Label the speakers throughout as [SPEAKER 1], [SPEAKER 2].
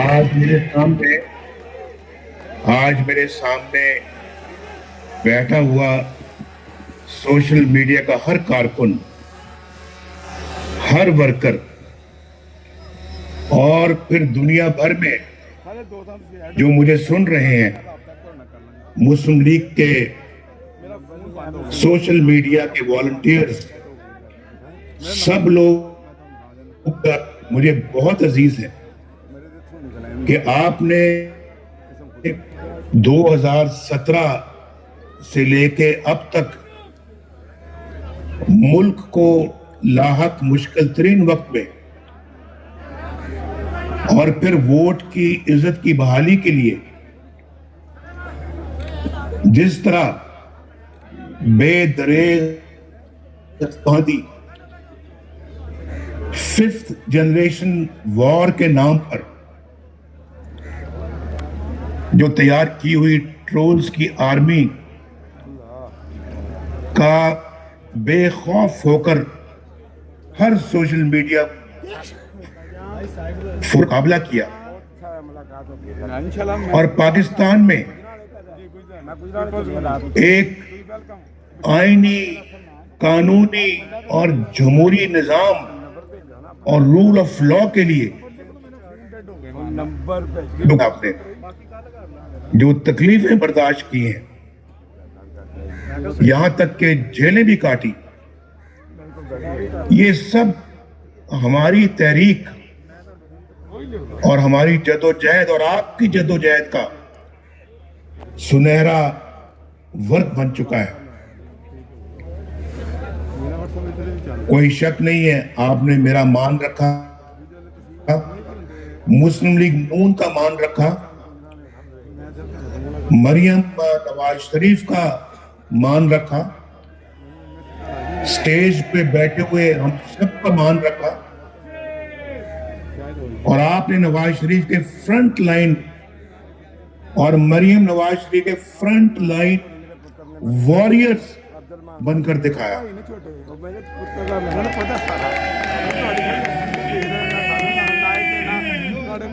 [SPEAKER 1] آج میرے سامنے بیٹھا ہوا سوشل میڈیا کا ہر کارکن، ہر ورکر اور پھر دنیا بھر میں جو مجھے سن رہے ہیں، مسلم لیگ کے سوشل میڈیا کے والنٹیئرز، سب لوگ مجھے بہت عزیز ہے کہ آپ نے 2017 سے لے کے اب تک ملک کو لاحق مشکل ترین وقت میں اور پھر ووٹ کی عزت کی بحالی کے لیے جس طرح بے دریغ باندھی 5th جنریشن وار کے نام پر جو تیار کی ہوئی ٹرولز کی آرمی کا بے خوف ہو کر ہر سوشل میڈیا مقابلہ کیا اور پاکستان میں ایک آئینی، قانونی اور جمہوری نظام اور رول آف لا کے لیے آپ نے جو تکلیفیں برداشت کی ہیں، یہاں تک کہ جیلیں بھی کاٹی، یہ سب ہماری تحریک اور ہماری جدوجہد اور آپ کی جدوجہد کا سنہرا ورق بن چکا ہے۔ کوئی شک نہیں ہے، آپ نے میرا مان رکھا، مسلم لیگ نون کا مان رکھا، مریم نواز شریف کا مان رکھا، سٹیج پہ بیٹھے ہوئے ہم سب کا مان رکھا، اور آپ نے نواز شریف کے فرنٹ لائن اور مریم نواز شریف کے فرنٹ لائن وارئرز بن کر دکھایا۔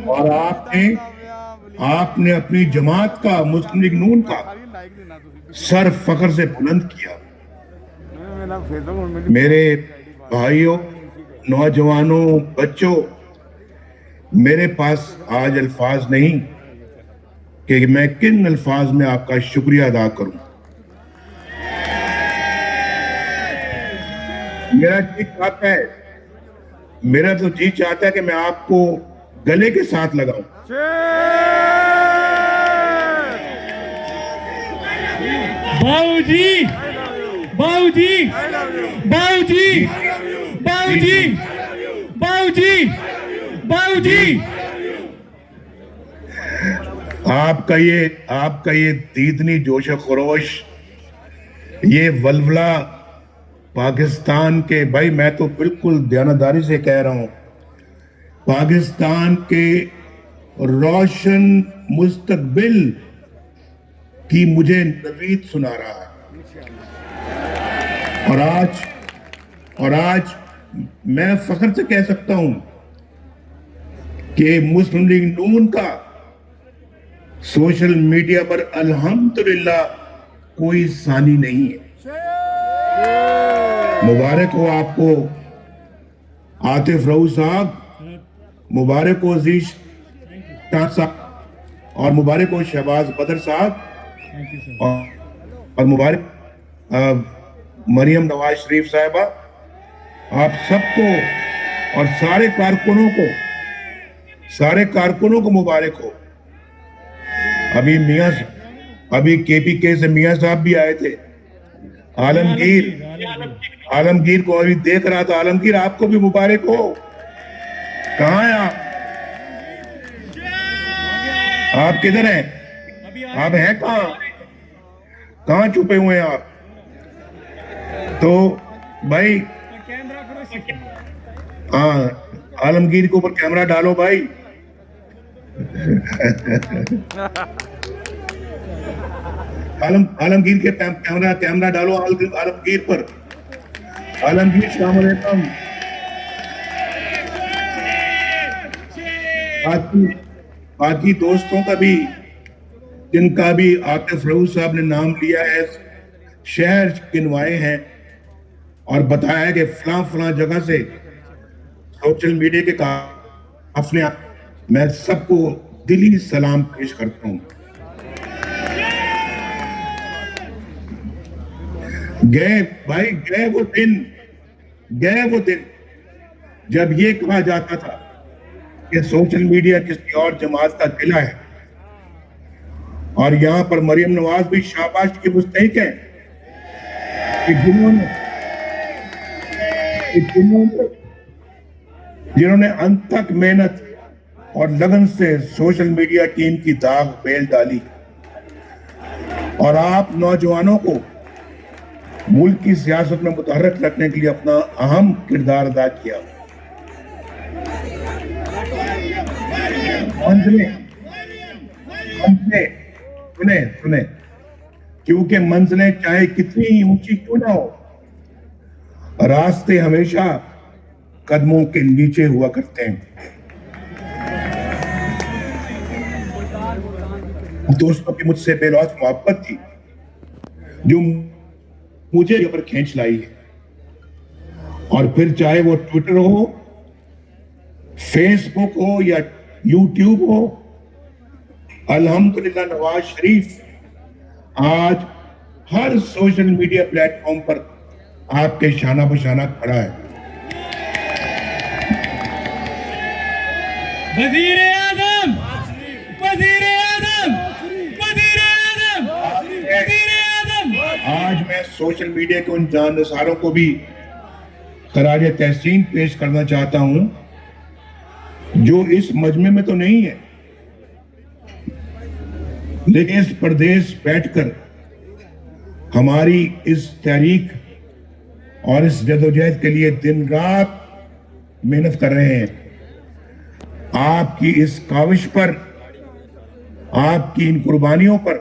[SPEAKER 1] اور آپ نے اپنی جماعت کا، مسلم لیگ نون کا سر فخر سے بلند کیا۔ میرے بھائیوں، نوجوانوں، بچوں، میرے پاس آج الفاظ نہیں کہ میں کن الفاظ میں آپ کا شکریہ ادا کروں۔ میرا تو جی چاہتا ہے کہ میں آپ کو گلے کے ساتھ لگاؤں۔
[SPEAKER 2] باؤ جی، باؤ جی، باؤ جی، باؤ جی، باؤ جی، باؤ جی،
[SPEAKER 1] آپ کا یہ دیدنی جوش و خروش، یہ ولولہ پاکستان کے، بھائی میں تو بالکل دیانتداری سے کہہ رہا ہوں، پاکستان کے روشن مستقبل کی مجھے نوید سنا رہا ہے۔ اور آج میں فخر سے کہہ سکتا ہوں کہ مسلم لیگ نون کا سوشل میڈیا پر الحمدللہ کوئی ثانی نہیں ہے۔ مبارک ہو آپ کو عاطف رؤوف صاحب، مبارک ہو عزیز شاہ صاحب، اور مبارک ہو شہباز بدر صاحب، اور مبارک مریم نواز شریف صاحبہ، آپ سب کو اور سارے کارکنوں کو مبارک ہو۔ ابھی کے پی کے سے میاں صاحب بھی آئے تھے، عالمگیر کو ابھی دیکھ رہا تھا۔ عالمگیر آپ کو بھی مبارک ہو۔ کہاں ہیں آپ کدھر ہیں؟ آپ ہیں کہاں چھپے ہوئے ہیں آپ؟ تو بھائی ہاں، عالمگیر کے اوپر کیمرہ ڈالو بھائی۔ عالمگیر کے کیمرہ ڈالو عالمگیر پر۔ عالمگیر السلام علیکم۔ باقی دوستوں کا بھی جن کا بھی عاطف رؤف صاحب نے نام لیا ہے شہر گنوائے ہیں اور بتایا کہ فلاں فلاں جگہ سے سوشل میڈیا کے قافلے میں سب کو دلی سلام پیش کرتا ہوں. گئے وہ دن جب یہ کہا جاتا تھا کہ سوشل میڈیا کسی اور جماعت کا قلعہ ہے اور یہاں پر مریم نواز بھی شاباش کی مستحق ہے کہ جنہوں نے انت تک محنت اور لگن سے سوشل میڈیا ٹیم کی داغ بیل ڈالی اور آپ نوجوانوں کو ملک کی سیاست میں متحرک رکھنے کے لیے اپنا اہم کردار ادا کیا. سنیں کیونکہ منزلیں چاہے کتنی اونچی کیوں نہ ہو راستے ہمیشہ قدموں کے نیچے ہوا کرتے ہیں. دوستوں کی مجھ سے بے لوث محبت تھی جو مجھے یہ پر کھینچ لائی ہے اور پھر چاہے وہ ٹویٹر ہو فیس بک ہو یا یوٹیوب ہو الحمدللہ نواز شریف آج ہر سوشل میڈیا پلیٹ فارم پر آپ کے شانہ بشانہ کھڑا ہے.
[SPEAKER 2] وزیر اعظم وزیر اعظم وزیر اعظم وزیر اعظم.
[SPEAKER 1] آج میں سوشل میڈیا کے ان جانبداروں کو بھی خراج تحسین پیش کرنا چاہتا ہوں جو اس مجمع میں تو نہیں ہے لیکن اس پردیس بیٹھ کر ہماری اس تحریک اور اس جدوجہد کے لیے دن رات محنت کر رہے ہیں. آپ کی اس کاوش پر آپ کی ان قربانیوں پر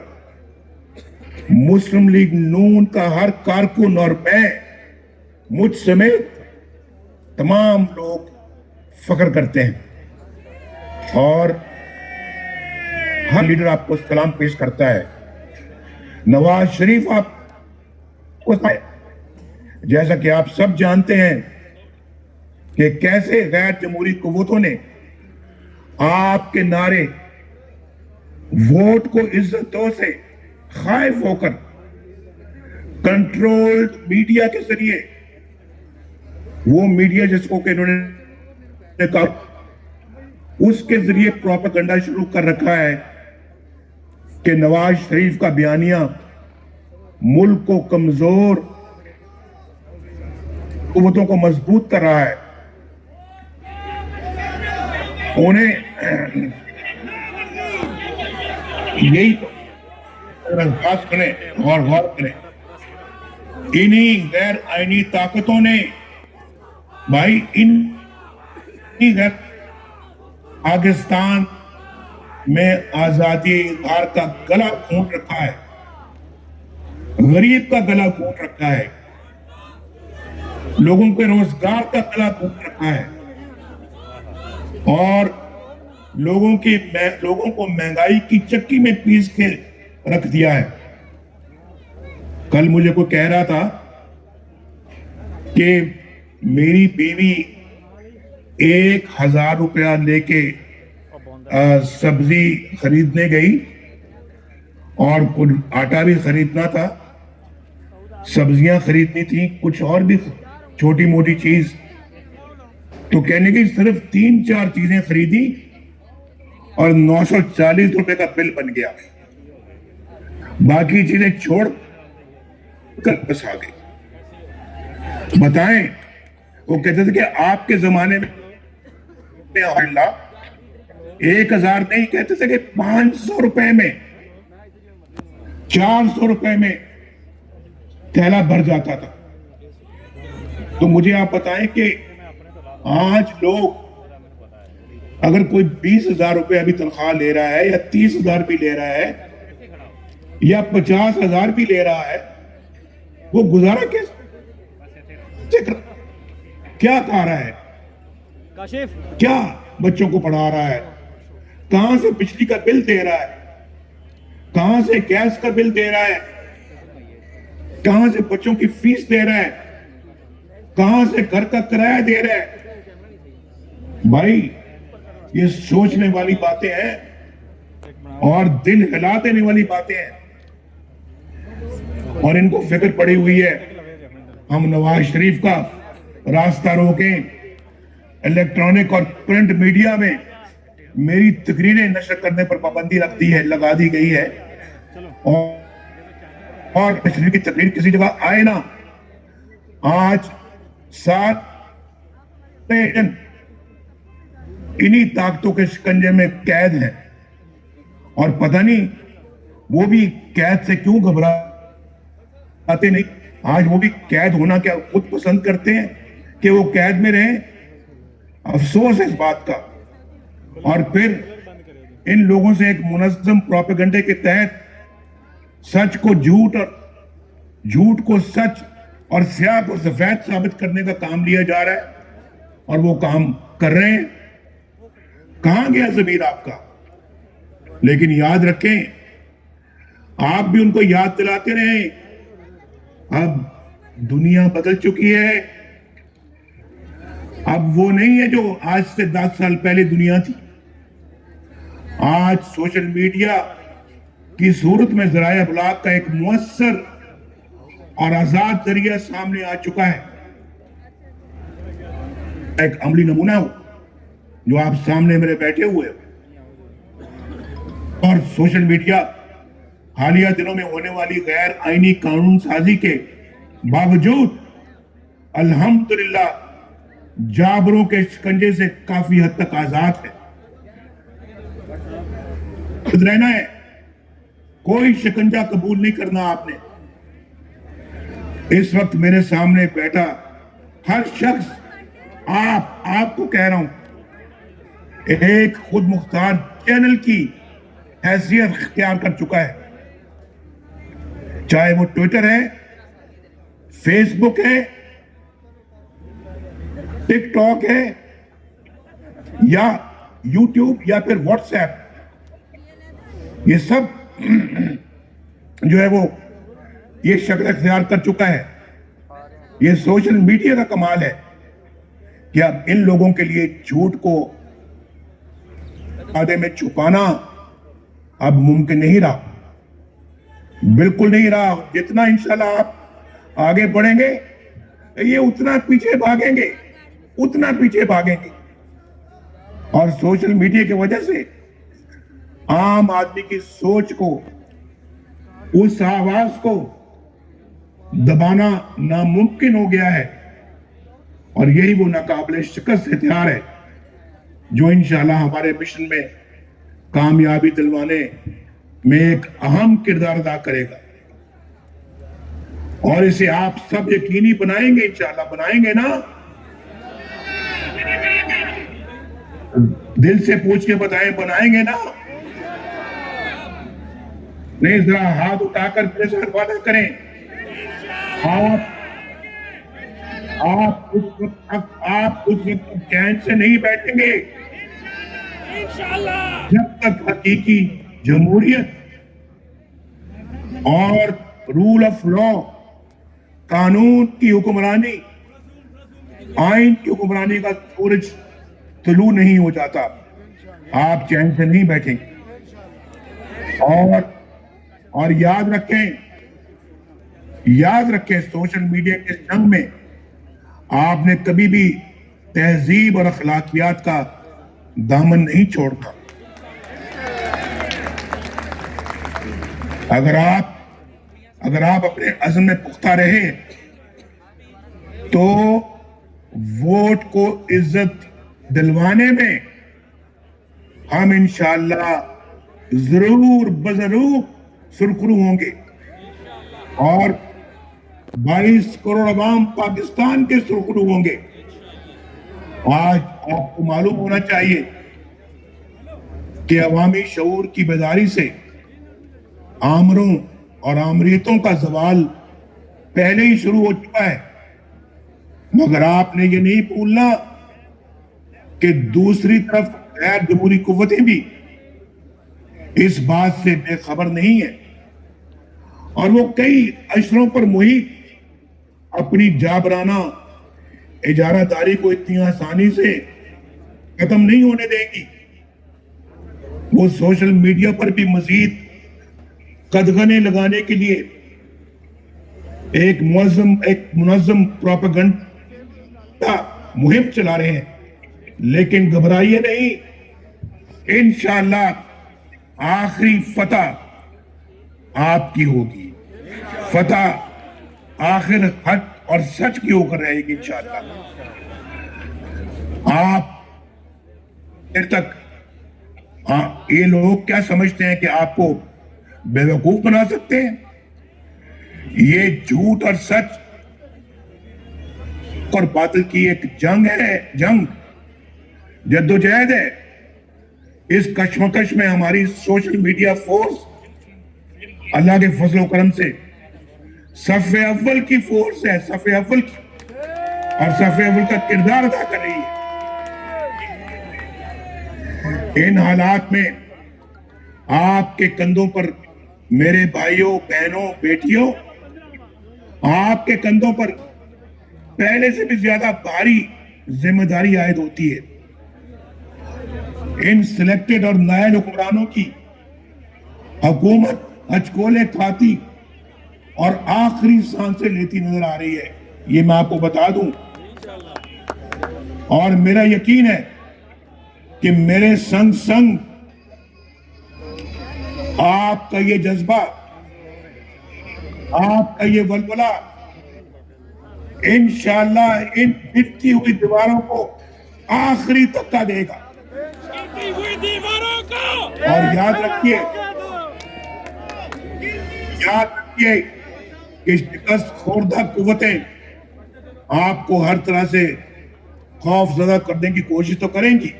[SPEAKER 1] مسلم لیگ نون کا ہر کارکن اور میں مجھ سمیت تمام لوگ فخر کرتے ہیں اور ہر لیڈر آپ کو سلام پیش کرتا ہے. نواز شریف آپ کو جیسا کہ آپ سب جانتے ہیں کہ کیسے غیر جمہوری قوتوں نے آپ کے نعرے ووٹ کو عزت دو سے خائف ہو کر کنٹرولڈ میڈیا کے ذریعے وہ میڈیا جس کو کہ انہوں نے کہا اس کے ذریعے پروپیگنڈا شروع کر رکھا ہے کہ نواز شریف کا بیانیہ ملک کو کمزور قوتوں کو مضبوط کر رہا ہے. انہیں یہی خاص کریں اور غور کریں انہی غیر آئینی طاقتوں نے بھائی پاکستان میں آزادی اظہار کا گلا گھونٹ رکھا ہے, غریب کا گلا گھونٹ رکھا ہے, لوگوں کے روزگار کا گلا گھونٹ رکھا ہے اور لوگوں کو مہنگائی کی چکی میں پیس کے رکھ دیا ہے. کل مجھے کوئی کہہ رہا تھا کہ میری بیوی 1000 روپیہ لے کے سبزی خریدنے گئی اور کچھ آٹا بھی خریدنا تھا, سبزیاں خریدنی تھی, کچھ اور بھی چھوٹی موٹی چیز, تو کہنے کی صرف 3-4 چیزیں خریدی اور 940 روپے کا بل بن گیا, باقی چیزیں چھوڑ کر بس آ گئی. بتائیں وہ کہتے تھے کہ آپ کے زمانے میں 1000 نہیں, کہتے تھے کہ 500 روپے میں 400 روپے میں تھیلا بھر جاتا تھا. تو مجھے آپ بتائیں کہ آج لوگ اگر کوئی 20,000 روپے ابھی تنخواہ لے رہا ہے یا 30,000 بھی لے رہا ہے یا 50,000 بھی لے رہا ہے, وہ گزارا کیا کھا رہا ہے, کیا بچوں کو پڑھا رہا ہے, کہاں سے بجلی کا بل دے رہا ہے, کہاں سے گیس کا بل دے رہا ہے, کہاں سے بچوں کی فیس دے رہا ہے, کہاں سے گھر کا کرایہ دے رہا ہے. بھائی یہ سوچنے والی باتیں ہیں اور دل ہلا دینے والی باتیں ہیں, اور ان کو فکر پڑی ہوئی ہے ہم نواز شریف کا راستہ روکیں. الیکٹرانک اور پرنٹ میڈیا میں میری تقریریں نشر کرنے پر پابندی لگا دی گئی ہے, اور شریف کی تقریر کسی جگہ آئے نا, آج سات انہی طاقتوں کے شکنجے میں قید ہیں, اور پتہ نہیں وہ بھی قید سے کیوں گھبراتے نہیں. آج وہ بھی قید ہونا کیا خود پسند کرتے ہیں کہ وہ قید میں رہیں. افسوس ہے اس بات کا. اور پھر ان لوگوں سے ایک منظم پروپیگنڈے کے تحت سچ کو جھوٹ اور جھوٹ کو سچ اور سیاہ کو سفید ثابت کرنے کا کام لیا جا رہا ہے, اور وہ کام کر رہے ہیں. کہاں گیا ضمیر آپ کا؟ لیکن یاد رکھیں, آپ بھی ان کو یاد دلاتے رہیں, اب دنیا بدل چکی ہے. اب وہ نہیں ہے جو آج سے 10 سال پہلے دنیا تھی. آج سوشل میڈیا کی صورت میں ذرائع ابلاغ کا ایک مؤثر اور آزاد ذریعہ سامنے آ چکا ہے. ایک عملی نمونہ ہو جو آپ سامنے میرے بیٹھے ہوئے, اور سوشل میڈیا حالیہ دنوں میں ہونے والی غیر آئینی قانون سازی کے باوجود الحمدللہ جابروں کے شکنجے سے کافی حد تک آزاد ہے. خود رہنا ہے, کوئی شکنجہ قبول نہیں کرنا آپ نے. اس وقت میرے سامنے بیٹھا ہر شخص آپ کو کہہ رہا ہوں, ایک خود مختار چینل کی حیثیت اختیار کر چکا ہے. چاہے وہ ٹویٹر ہے, فیس بک ہے, ٹک ٹاک ہے, یا یوٹیوب, یا پھر واٹس ایپ. یہ سب جو ہے وہ یہ شکل اختیار کر چکا ہے. یہ سوشل میڈیا کا کمال ہے کہ اب ان لوگوں کے لیے جھوٹ کو آدھے میں چھپانا اب ممکن نہیں رہا, بالکل نہیں رہا. جتنا انشاءاللہ آپ آگے بڑھیں گے یہ اتنا پیچھے بھاگیں گے, اتنا پیچھے بھاگیں گے. اور سوشل میڈیا کی وجہ سے عام آدمی کی سوچ کو, اس آواز کو دبانا ناممکن ہو گیا ہے. اور یہی وہ ناقابل شکست ہتھیار ہے جو انشاءاللہ ہمارے مشن میں کامیابی دلوانے میں ایک اہم کردار ادا کرے گا. اور اسے آپ سب یقینی بنائیں گے, انشاءاللہ بنائیں گے نا؟ دل سے پوچھ کے بتائیں, بنائیں گے نا؟ نہیں, ذرا ہاتھ اٹھا کر میرے ساتھ وعدہ کریں. آپ اس وقت چین سے نہیں بیٹھیں گے جب تک حقیقی جمہوریت اور رول آف لا, قانون کی حکمرانی, آئین کی حکمرانی کا سورج طلوع نہیں ہو جاتا. آپ چین سے نہیں بیٹھیں گے. اور یاد رکھیں سوشل میڈیا کے جنگ میں آپ نے کبھی بھی تہذیب اور اخلاقیات کا دامن نہیں چھوڑنا. اگر آپ اپنے عزم میں پختہ رہے تو ووٹ کو عزت دلوانے میں ہم انشاءاللہ ضرور سرخرو ہوں گے, اور 22 کروڑ عوام پاکستان کے سرخرو ہوں گے. آج آپ کو معلوم ہونا چاہیے کہ عوامی شعور کی بیداری سے آمروں اور آمریتوں کا زوال پہلے ہی شروع ہو چکا ہے. مگر آپ نے یہ نہیں بھولنا کہ دوسری طرف غیر جمہوری قوتیں بھی اس بات سے بے خبر نہیں ہے اور وہ کئی اشروں پر محیط اپنی جابرانہ اجارہ داری کو اتنی آسانی سے ختم نہیں ہونے دے گی۔ وہ سوشل میڈیا پر بھی مزید قدغنے لگانے کے لیے ایک منظم پروپیگنڈا مہم چلا رہے ہیں، لیکن گھبرائیے نہیں، انشاءاللہ آخری فتح آپ کی ہوگی، فتح آخر حق اور سچ کی ہو کر رہے گی انشاءاللہ۔ آپ دیر تک یہ لوگ کیا سمجھتے ہیں کہ آپ کو بے وقوف بنا سکتے ہیں؟ یہ جھوٹ اور سچ اور باطل کی ایک جنگ ہے، جدوجہد ہے۔ اس کشمکش میں ہماری سوشل میڈیا فورس اللہ کے فضل و کرم سے صف اول کی فورس ہے، صف اول کی، اور صف اول کا کردار ادا کر رہی ہے۔ ان حالات میں آپ کے کندھوں پر میرے بھائیوں، بہنوں، بیٹیوں، آپ کے کندھوں پر پہلے سے بھی زیادہ بھاری ذمہ داری عائد ہوتی ہے۔ ان سلیکٹڈ اور نائل حکمرانوں کی حکومت ہچکولے کھاتی اور آخری سانسیں لیتی نظر آ رہی ہے، یہ میں آپ کو بتا دوں، اور میرا یقین ہے کہ میرے سنگ آپ کا یہ جذبہ، آپ کا یہ ولولہ انشاءاللہ ان بکتی ہوئی دیواروں کو آخری دھکا دے گا۔ اور یاد رکھیے کہ شکست خوردہ قوتیں آپ کو ہر طرح سے خوف زدہ کرنے کی کوشش تو کریں گی،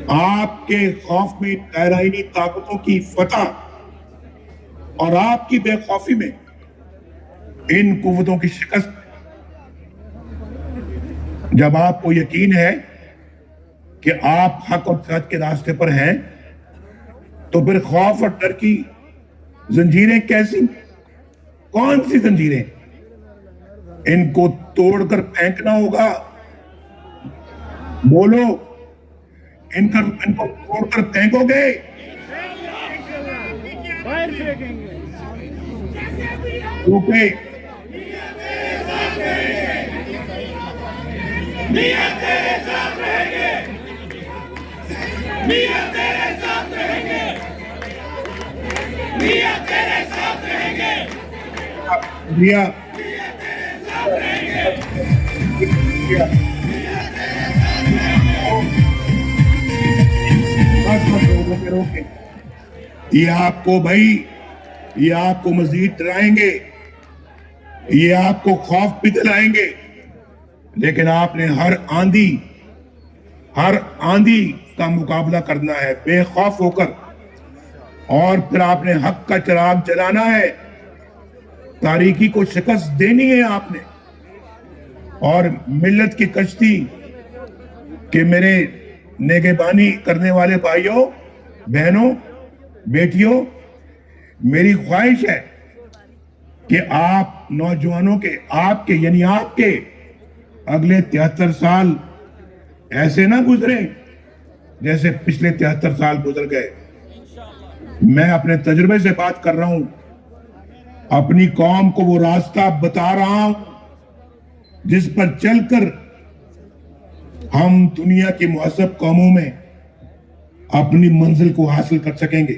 [SPEAKER 1] آپ کے خوف میں غیرآئینی طاقتوں کی فتح اور آپ کی بے خوفی میں ان قوتوں کی شکست۔ جب آپ کو یقین ہے کہ آپ حق اور سچ کے راستے پر ہیں تو پھر خوف اور ڈر کی زنجیریں کیسی، کون سی زنجیریں؟ ان کو توڑ کر پھینکنا ہوگا، بولو، ان کو توڑ کر پھینکو گے؟ کیونکہ یہ آپ کو بھائی، یہ آپ کو مزید ڈرائیں گے، یہ آپ کو خوف بھی دلائیں گے، لیکن آپ نے ہر آندھی کا مقابلہ کرنا ہے بے خوف ہو کر، اور پھر آپ نے حق کا چراغ جلانا ہے، تاریکی کو شکست دینی ہے آپ نے۔ اور ملت کی کشتی کہ میرے نگہبانی کرنے والے بھائیوں، بہنوں، بیٹیوں، میری خواہش ہے کہ آپ نوجوانوں کے، آپ کے اگلے 73 سال ایسے نہ گزرے جیسے پچھلے 73 سال گزر گئے۔ میں اپنے تجربے سے بات کر رہا ہوں، اپنی قوم کو وہ راستہ بتا رہا ہوں جس پر چل کر ہم دنیا کی مہذب قوموں میں اپنی منزل کو حاصل کر سکیں گے۔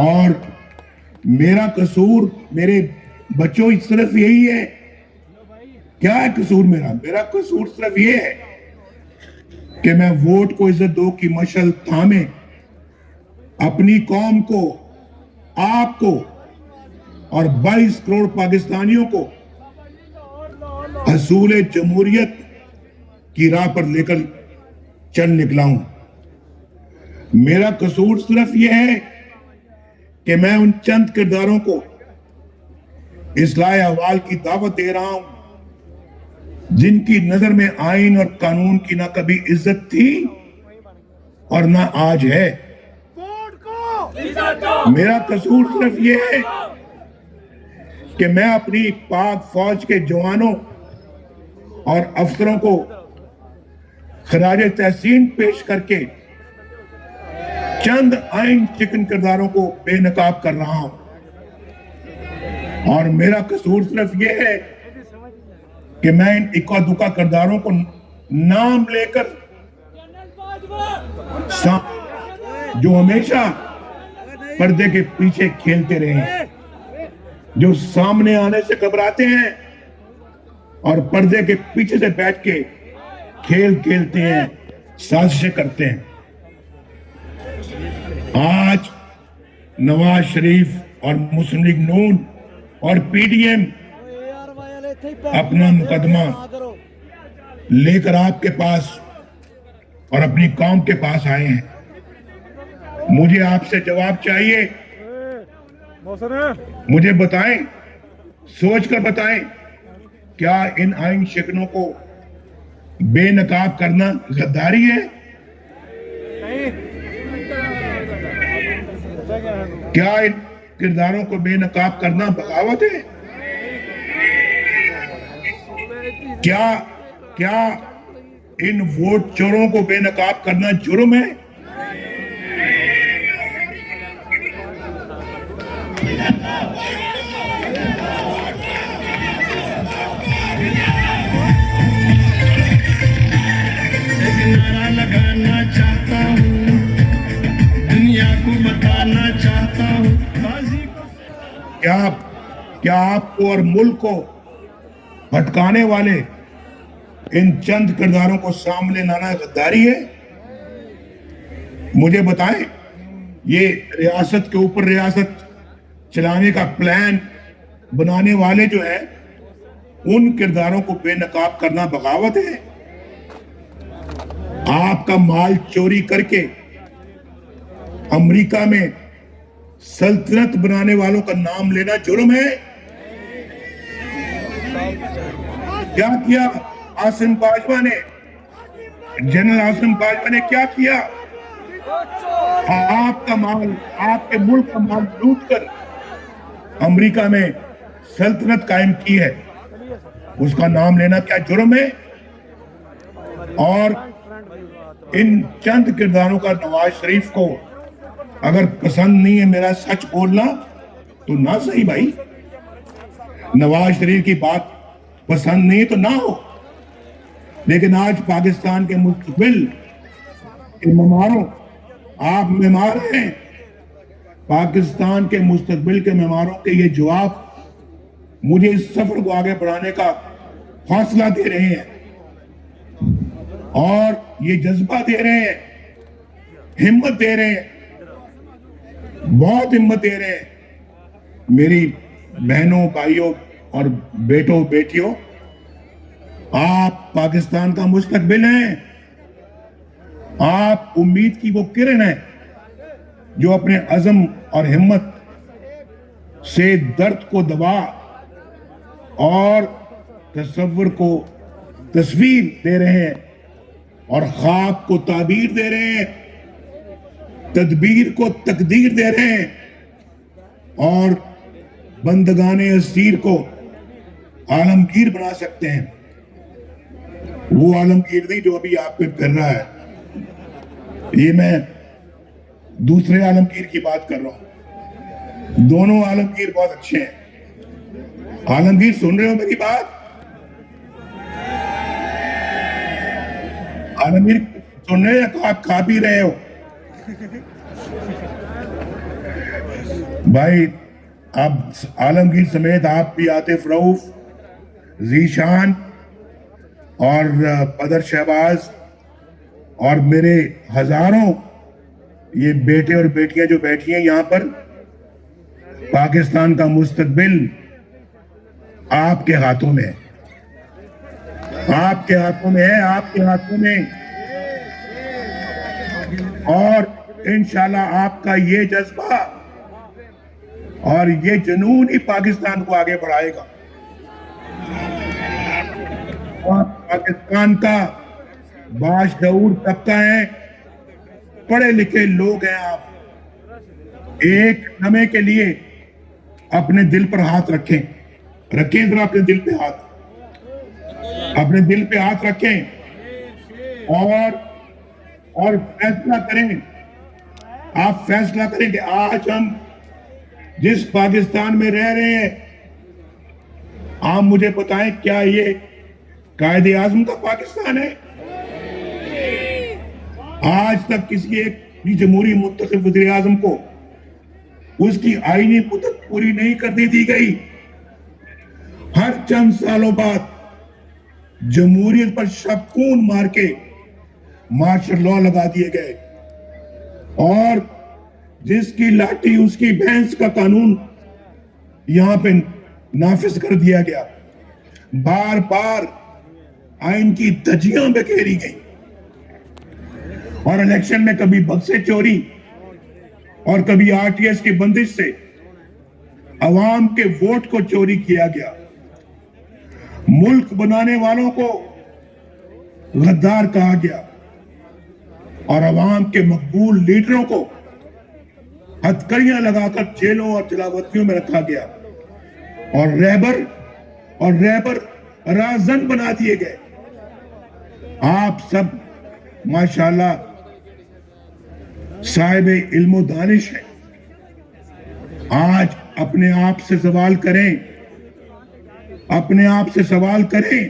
[SPEAKER 1] اور میرا قصور، میرے بچوں، صرف یہی ہے۔ کیا ہے قصور میرا؟ میرا قصور صرف یہ ہے کہ میں ووٹ کو عزت دو کی مشعل تھامے اپنی قوم کو، آپ کو اور 22 کروڑ پاکستانیوں کو حصول جمہوریت کی راہ پر لے کر چل نکلا ہوں۔ میرا قصور صرف یہ ہے کہ میں ان چند کرداروں کو اصلاح احوال کی دعوت دے رہا ہوں جن کی نظر میں آئین اور قانون کی نہ کبھی عزت تھی اور نہ آج ہے۔ میرا قصور صرف یہ ہے کہ میں اپنی پاک فوج کے جوانوں اور افسروں کو خراج تحسین پیش کر کے چند آئین چکن کرداروں کو بے نقاب کر رہا ہوں، اور میرا قصور صرف یہ ہے کہ میں ان اکا دکا کرداروں کو نام لے کر جو ہمیشہ پردے کے پیچھے کھیلتے رہے ہیں، جو سامنے آنے سے گھبراتے ہیں اور پردے کے پیچھے سے بیٹھ کے کھیل کھیلتے ہیں، سازشیں کرتے ہیں۔ آج نواز شریف اور مسلم لیگ نون اور پی ڈی ایم اپنا مقدمہ لے کر آپ کے پاس اور اپنی قوم کے پاس آئے ہیں۔ مجھے آپ سے جواب چاہیے، مجھے بتائیں، سوچ کر بتائیں، کیا ان آئین شکنوں کو بے نقاب کرنا غداری ہے؟ کیا ان کرداروں کو بے نقاب کرنا بغاوت ہے؟ کیا ان ووٹ چوروں کو بے نقاب کرنا جرم ہے؟
[SPEAKER 3] نعرہ لگانا چاہتا ہوں، دنیا کو بتانا چاہتا ہوں،
[SPEAKER 1] کیا آپ کو اور ملک کو بھٹکانے والے ان چند کرداروں کو سامنے لانا غداری ہے؟ مجھے بتائیں، یہ ریاست کے اوپر ریاست چلانے کا پلان بنانے والے جو ہیں، ان کرداروں کو بے نقاب کرنا بغاوت ہے؟ آپ کا مال چوری کر کے امریکہ میں سلطنت بنانے والوں کا نام لینا جرم ہے؟ کیا کیا عاصم باجوہ نے، جنرل عاصم باجوہ نے کیا کیا؟ آپ کا مال، آپ کے ملک کا مال لوٹ کر امریکہ میں سلطنت قائم کی ہے، اس کا نام لینا کیا جرم ہے؟ اور ان چند کرداروں کا نواز شریف کو اگر پسند نہیں ہے میرا سچ بولنا تو نہ صحیح بھائی، نواز شریف کی بات پسند نہیں تو نہ ہو، لیکن آج پاکستان کے مستقبل کے معماروں، آپ معمار ہیں، پاکستان کے مستقبل کے معماروں کے یہ جواب مجھے اس سفر کو آگے بڑھانے کا حوصلہ دے رہے ہیں اور یہ جذبہ دے رہے ہیں، ہمت دے رہے ہیں، بہت ہمت دے رہے ہیں۔ میری بہنوں، بھائیوں اور بیٹوں بیٹیوں، آپ پاکستان کا مستقبل ہیں، آپ امید کی وہ کرن ہیں جو اپنے عزم اور ہمت سے درد کو دبا اور تصور کو تصویر دے رہے ہیں اور خواب کو تعبیر دے رہے ہیں، تدبیر کو تقدیر دے رہے ہیں اور بندگان اسیر کو عالمگیر بنا سکتے ہیں۔ وہ عالمگیر نہیں جو ابھی آپ پہ پھر رہا ہے، یہ میں دوسرے عالمگیر کی بات کر رہا ہوں۔ دونوں عالمگیر بہت اچھے ہیں۔ عالمگیر سن رہے ہو میری بات؟ عالمگیر سن رہے ہیں، آپ کھا پی رہے ہو؟ بھائی اب عالمگیر سمیت آپ بھی عاطف رؤف، ذیشان اور بدر شہباز اور میرے ہزاروں یہ بیٹے اور بیٹیاں جو بیٹھی ہیں یہاں پر، پاکستان کا مستقبل آپ کے ہاتھوں میں ہے، آپ کے ہاتھوں میں ہے، آپ کے ہاتھوں میں، اور انشاءاللہ آپ کا یہ جذبہ اور یہ جنون ہی پاکستان کو آگے بڑھائے گا۔ پاکستان کا باشعور طبقہ ہے، پڑھے لکھے لوگ ہیں آپ، ایک لمحے کے لیے اپنے دل پر ہاتھ رکھیں. رکھیں ذرا اپنے دل پہ ہاتھ, اپنے دل پہ ہاتھ رکھیں اور فیصلہ کریں. آپ فیصلہ کریں کہ آج ہم جس پاکستان میں رہ رہے ہیں, آپ مجھے بتائیں کیا یہ قائد اعظم کا پاکستان ہے؟ آج تک کسی ایک بھی جمہوری منتخب وزیر اعظم کو اس کی آئینی مدت پوری نہیں کرنے دی گئی. ہر چند سالوں بعد جمہوریت پر شبخون مار کے مارشل لا لگا دیے گئے, اور جس کی لاٹھی اس کی بھینس کا قانون یہاں پہ نافذ کر دیا گیا. بار بار آئین کی دھجیاں بکھیری گئی, اور الیکشن میں کبھی بکسے چوری اور کبھی آر ٹی ایس کی بندش سے عوام کے ووٹ کو چوری کیا گیا. ملک بنانے والوں کو غدار کہا گیا, اور عوام کے مقبول لیڈروں کو ہتھکڑیاں لگا کر جیلوں اور جلاوطنیوں میں رکھا گیا, اور رہبر رازن بنا دیے گئے. آپ سب ماشاءاللہ صاحب علم و دانش ہیں. آج اپنے آپ سے سوال کریں, اپنے آپ سے سوال کریں.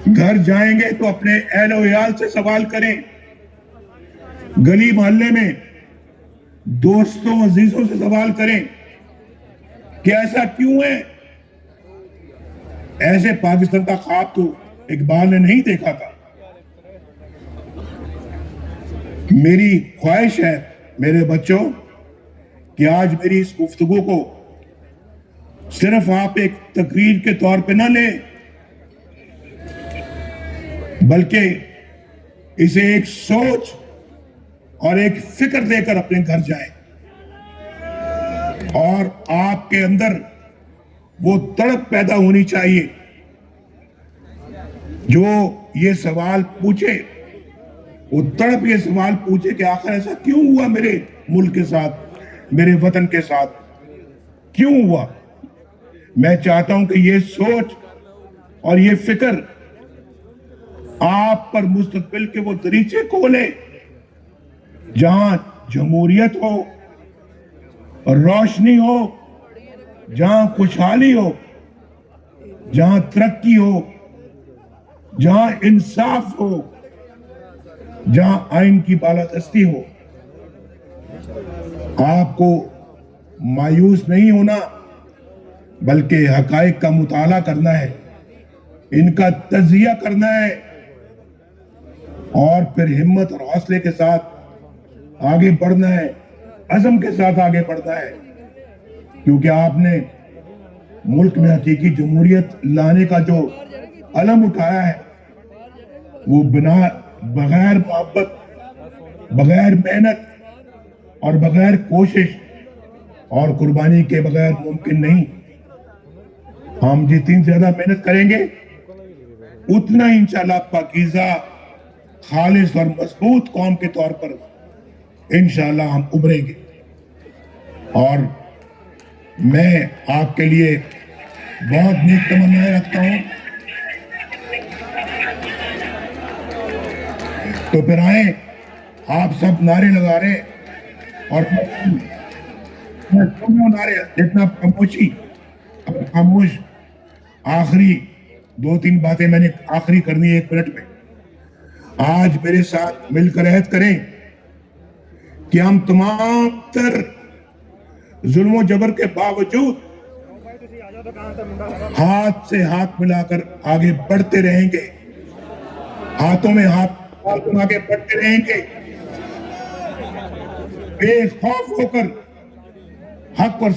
[SPEAKER 1] گھر جائیں گے تو اپنے اہل و عیال سے سوال کریں, گلی محلے میں دوستوں عزیزوں سے سوال کریں کہ ایسا کیوں ہے. ایسے پاکستان کا خواب تو اقبال نے نہیں دیکھا تھا. میری خواہش ہے میرے بچوں کہ آج میری اس گفتگو کو صرف آپ ایک تقریر کے طور پہ نہ لیں, بلکہ اسے ایک سوچ اور ایک فکر دے کر اپنے گھر جائیں, اور آپ کے اندر وہ تڑپ پیدا ہونی چاہیے جو یہ سوال پوچھے, وہ تڑپ یہ سوال پوچھے کہ آخر ایسا کیوں ہوا میرے ملک کے ساتھ, میرے وطن کے ساتھ کیوں ہوا. میں چاہتا ہوں کہ یہ سوچ اور یہ فکر آپ پر مستقبل کے وہ دریچے کھولے جہاں جمہوریت ہو, روشنی ہو, جہاں خوشحالی ہو, جہاں ترقی ہو, جہاں انصاف ہو, جہاں آئین کی بالادستی ہو. آپ کو مایوس نہیں ہونا, بلکہ حقائق کا مطالعہ کرنا ہے, ان کا تجزیہ کرنا ہے, اور پھر ہمت اور حوصلے کے ساتھ آگے بڑھنا ہے, عزم کے ساتھ آگے بڑھنا ہے. کیونکہ آپ نے ملک میں حقیقی جمہوریت لانے کا جو علم اٹھایا ہے وہ بغیر محبت, بغیر محنت اور بغیر کوشش اور قربانی کے بغیر ممکن نہیں. ہم جتنی زیادہ محنت کریں گے اتنا انشاءاللہ پاکیزہ, خالص اور مضبوط قوم کے طور پر انشاءاللہ ہم ابھریں گے. اور میں آپ کے لیے بہت نیک تمنائیں رکھتا ہوں. تو پھر آئیں, آپ سب نعرے لگا رہے ہیں, اور نعرے جتنا خاموش. آخری 2-3 باتیں میں نے آخری کرنی ہے 1 منٹ میں. آج میرے ساتھ مل کر عہد کریں کہ ہم تمام تر ظلم و جبر کے باوجود ہاتھ سے ہاتھ ملا کر آگے بڑھتے رہیں گے, ہاتھوں میں ہاتھ آگے بڑھتے رہیں گے, بے خوف ہو کر حق پر